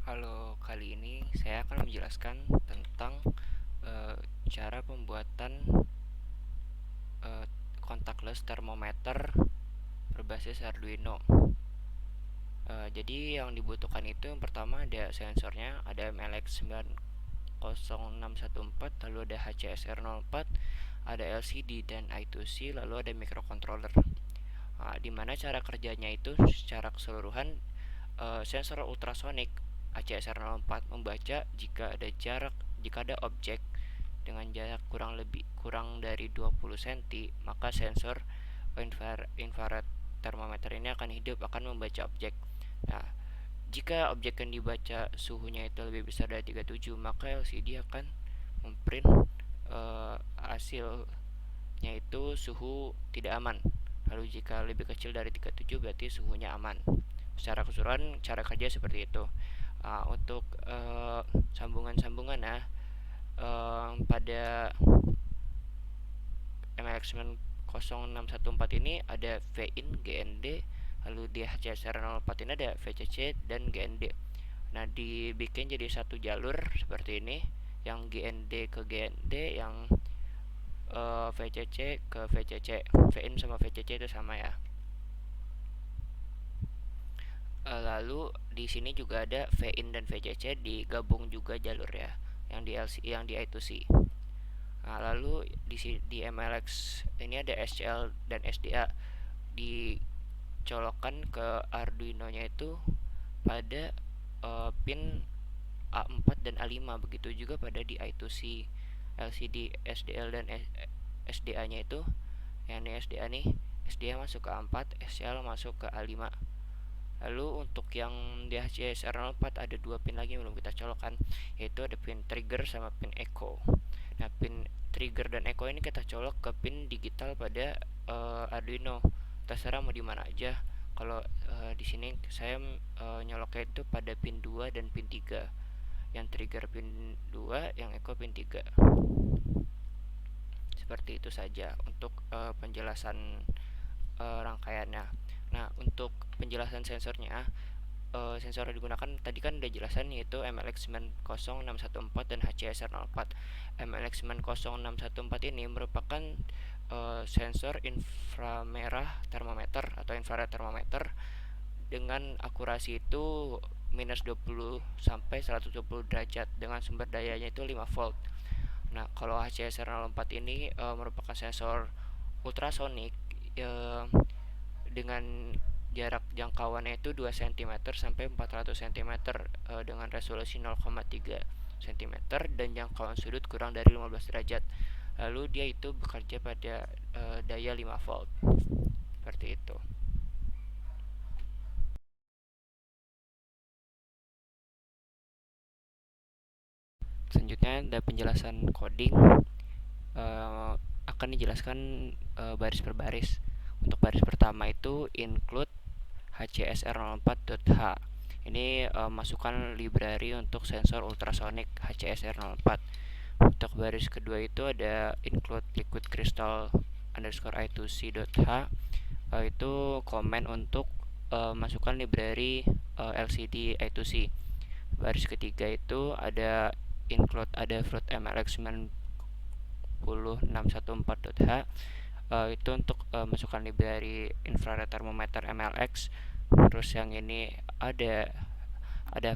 Halo, kali ini saya akan menjelaskan tentang eh, cara pembuatan eh, contactless thermometer berbasis Arduino. Jadi yang dibutuhkan itu yang pertama ada sensornya, ada MLX 90614, lalu ada HCSR04, ada LCD dan I2C, lalu ada microcontroller. Di mana cara kerjanya itu secara keseluruhan, sensor ultrasonik HCSR04 membaca jika ada objek dengan jarak kurang dari 20 cm, maka sensor infrared termometer ini akan membaca objek. Nah, jika objek yang dibaca suhunya itu lebih besar dari 37, maka LCD akan memprint hasilnya itu suhu tidak aman. Lalu jika lebih kecil dari 37 berarti suhunya aman. Secara keseluruhan cara kerja seperti itu. Untuk sambungan-sambungan pada MLX 90614 ini ada VIN, GND, lalu di HCSR04 ini ada VCC dan GND. Nah, dibikin jadi satu jalur seperti ini, yang GND ke GND, yang VCC ke VCC. VIN sama VCC itu sama ya. Lalu di sini juga ada VIN dan VCC digabung juga jalur ya, yang di I2C. Nah, lalu di MLX ini ada SCL dan SDA dicolokkan ke Arduino-nya itu pada pin A4 dan A5, begitu juga pada di I2C, LCD, SDL dan SDA-nya itu, yang ini SDA nih, SDA masuk ke A4, SCL masuk ke A5. Lalu untuk yang di HCSR04 ada dua pin lagi yang belum kita colokkan, yaitu ada pin trigger sama pin echo. Nah, pin trigger dan echo ini kita colok ke pin digital pada Arduino. Terserah mau di mana aja. Kalau di sini saya nyoloknya itu pada pin 2 dan pin 3. Yang trigger pin 2, yang echo pin 3. Seperti itu saja untuk penjelasan rangkaiannya. Nah, untuk penjelasan sensornya, sensor yang digunakan tadi kan udah jelasan, yaitu MLX 90614 dan HCSR04. MLX 90614 ini merupakan sensor inframerah termometer atau infrared termometer dengan akurasi itu minus 20 sampai 120 derajat dengan sumber dayanya itu 5 volt. Nah, kalau HCSR04 ini merupakan sensor ultrasonik dengan jarak jangkauannya itu 2 cm sampai 400 cm dengan resolusi 0,3 cm dan jangkauan sudut kurang dari 15 derajat. Lalu dia itu bekerja pada daya 5 volt. Seperti itu. Selanjutnya ada penjelasan coding. Akan dijelaskan baris per baris. Untuk baris pertama itu include HCSR04.h. Ini masukkan library untuk sensor ultrasonic HCSR04. Untuk baris kedua itu ada include liquid crystal underscore I2C.h. Itu komen untuk masukkan library LCD I2C. Baris ketiga itu ada include ada fruit MLX 90614.h. Itu untuk masukkan library infrared thermometer MLX. Terus yang ini ada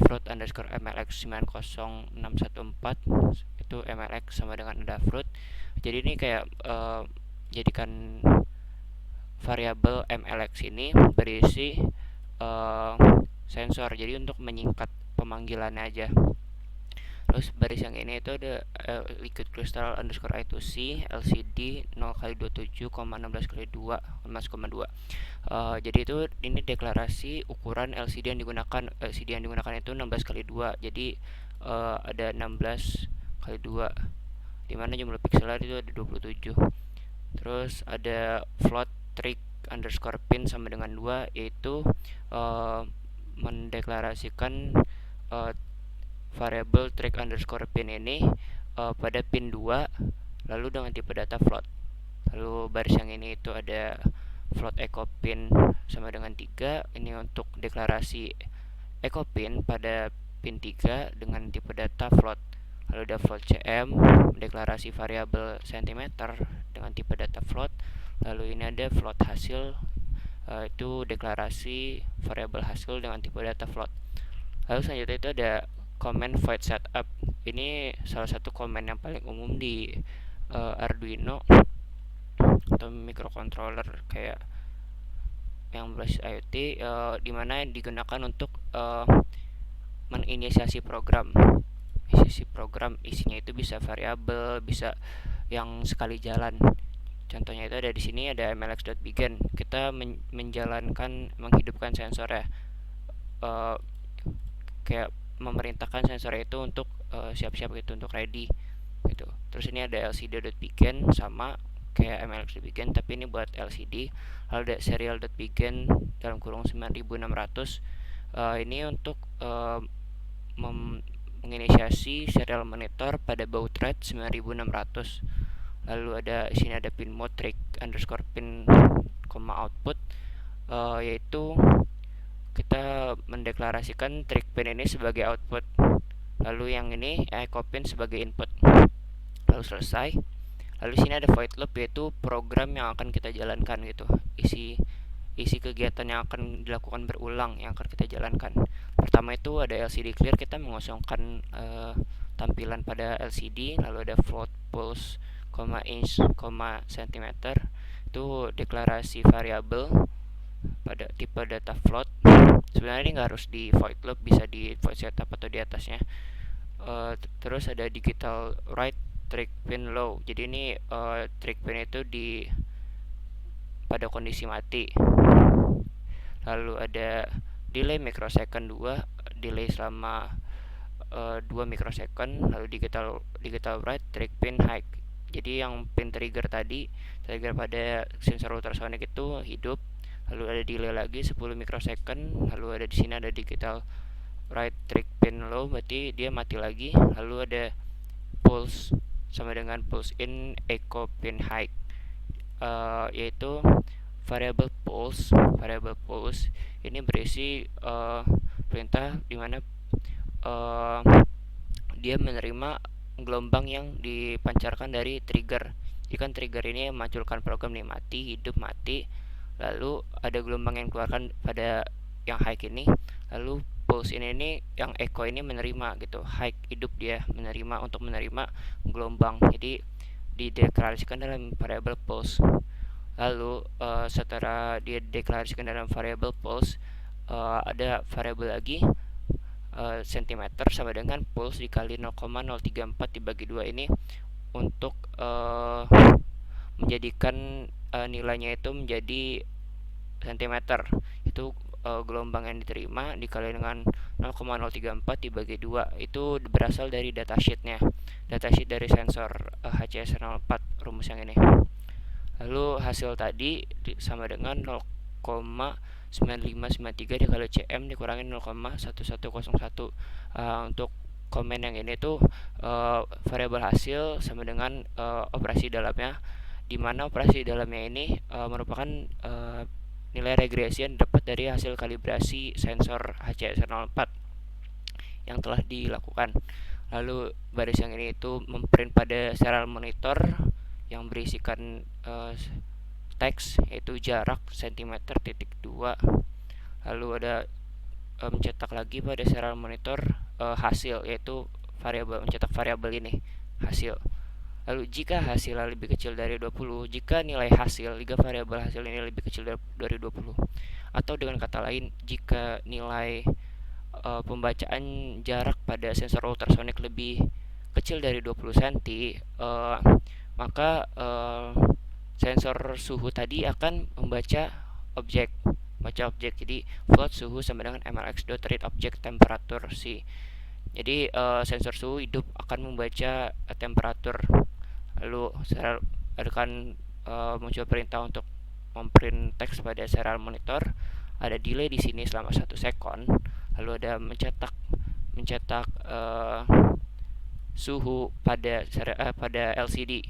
fruit underscore MLX 90614, itu MLX sama dengan ada fruit. Jadi ini kayak jadikan variabel MLX ini berisi uh, sensor, jadi untuk menyingkat pemanggilannya aja. Terus baris yang ini itu ada liquid crystal underscore I2C LCD 0x27,16x2 11,2. Jadi itu ini deklarasi ukuran LCD yang digunakan itu 16x2. Jadi ada 16x2, dimana jumlah pixelnya itu ada 27. Terus ada float trick underscore pin sama dengan 2, yaitu mendeklarasikan uh, variable trick underscore pin ini pada pin 2 lalu dengan tipe data float. Lalu baris yang ini itu ada float echo pin sama dengan 3. Ini untuk deklarasi echo pin pada pin 3 dengan tipe data float. Lalu ada float cm, deklarasi variabel cm dengan tipe data float. Lalu ini ada float hasil, itu deklarasi variabel hasil dengan tipe data float. Lalu selanjutnya itu ada command void setup. Ini salah satu command yang paling umum di Arduino atau microcontroller kayak yang berbasis IoT, dimana digunakan untuk menginisiasi program. Isinya itu bisa variabel, bisa yang sekali jalan. Contohnya itu ada di sini, ada mlx.begin. Kita menghidupkan sensor ya, kayak memerintahkan sensor itu untuk siap-siap gitu, untuk ready gitu. Terus ini ada lcd.begin, sama kayak mlx.begin tapi ini buat LCD. Lalu ada serial.begin dalam kurung 9600, ini untuk menginisiasi serial monitor pada baud rate 9600. Lalu ada sini ada pin mode trick underscore pin, output, yaitu kita mendeklarasikan trick pin ini sebagai output, lalu yang ini echo pin sebagai input. Lalu selesai. Lalu sini ada void loop, yaitu program yang akan kita jalankan gitu, isi kegiatan yang akan dilakukan berulang yang akan kita jalankan. Pertama itu ada LCD clear, kita mengosongkan tampilan pada LCD. Lalu ada float pulse, inch, cm, itu deklarasi variabel pada tipe data float. Sebenarnya ini nggak harus di void loop, bisa di void setup atau di atasnya. Terus ada digital write trick pin low. Jadi ini trick pin itu pada kondisi mati. Lalu ada delay microsecond 2, delay selama 2 microsecond. Lalu digital write trick pin high. Jadi yang pin trigger tadi, trigger pada sensor ultrasonic itu hidup. Lalu ada delay lagi 10 microsecond. Lalu ada di sini ada digital write trick pin low, berarti dia mati lagi. Lalu ada pulse sama dengan pulse in echo pin high, yaitu variable pulse ini berisi perintah dimana dia menerima gelombang yang dipancarkan dari trigger. Jika trigger ini memunculkan program nih, mati, hidup, mati. Lalu ada gelombang yang dikeluarkan pada yang high ini. Lalu pulse ini yang echo ini menerima gitu, high hidup, dia untuk menerima gelombang. Jadi dideklarasikan dalam variable pulse. Lalu setelah dia deklarasikan dalam variable pulse, ada variabel lagi, cm sama dengan pulse dikali 0,034 dibagi 2 ini untuk menjadikan nilainya itu menjadi cm. Itu gelombang yang diterima dikali dengan 0,034 dibagi 2, itu berasal dari datasheet dari sensor HCS04, rumus yang ini. Lalu hasil tadi sama dengan 0,9593 dikali cm dikurangi 0,1101. Untuk komen yang ini tuh variabel hasil sama dengan operasi dalamnya, dimana operasi dalamnya ini merupakan nilai regresi yang dapat dari hasil kalibrasi sensor HCS04 yang telah dilakukan. Lalu baris yang ini itu memprint pada serial monitor yang berisikan teks, yaitu jarak cm.2. Lalu ada mencetak lagi pada serial monitor hasil, yaitu mencetak variabel ini hasil. Lalu jika hasilnya lebih kecil dari 20, jika variabel hasil ini lebih kecil dari 20, atau dengan kata lain, jika nilai pembacaan jarak pada sensor ultrasonic lebih kecil dari 20 cm, maka sensor suhu tadi akan membaca objek. Jadi float suhu sama dengan mlx.read object temperature C. Jadi sensor suhu hidup akan membaca temperatur. Lalu akan muncul perintah untuk memprint teks pada serial monitor. Ada delay di sini selama 1 second. Lalu ada mencetak suhu pada LCD.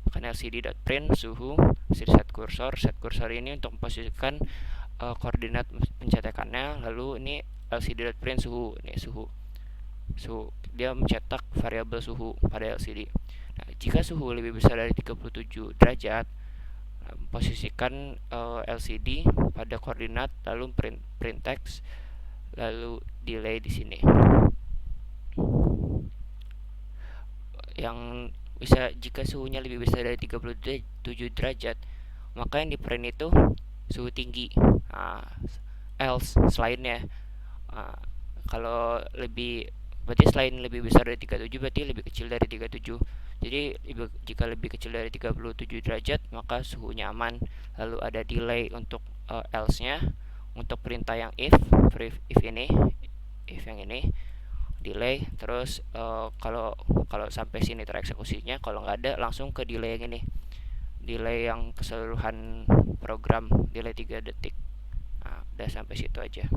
Akan LCD.print suhu, set kursor ini untuk memposisikan koordinat pencetakannya. Lalu ini LCD.print suhu, ini suhu. dia mencetak variabel suhu pada LCD. Nah, jika suhu lebih besar dari 37 derajat, posisikan LCD pada koordinat lalu print text lalu delay di sini. Yang bisa jika suhunya lebih besar dari 37 derajat, maka yang di print itu suhu tinggi. Nah, else selainnya. Nah, kalau lebih berarti selain lebih besar dari 37 berarti lebih kecil dari 37. Jadi jika lebih kecil dari 37 derajat maka suhunya aman. Lalu ada delay untuk else-nya. Untuk perintah yang if ini, if yang ini delay. Terus kalau kalau sampai sini tereksekusinya, kalau nggak ada langsung ke delay yang ini, delay yang keseluruhan program, delay 3 detik. Nah, udah sampai situ aja.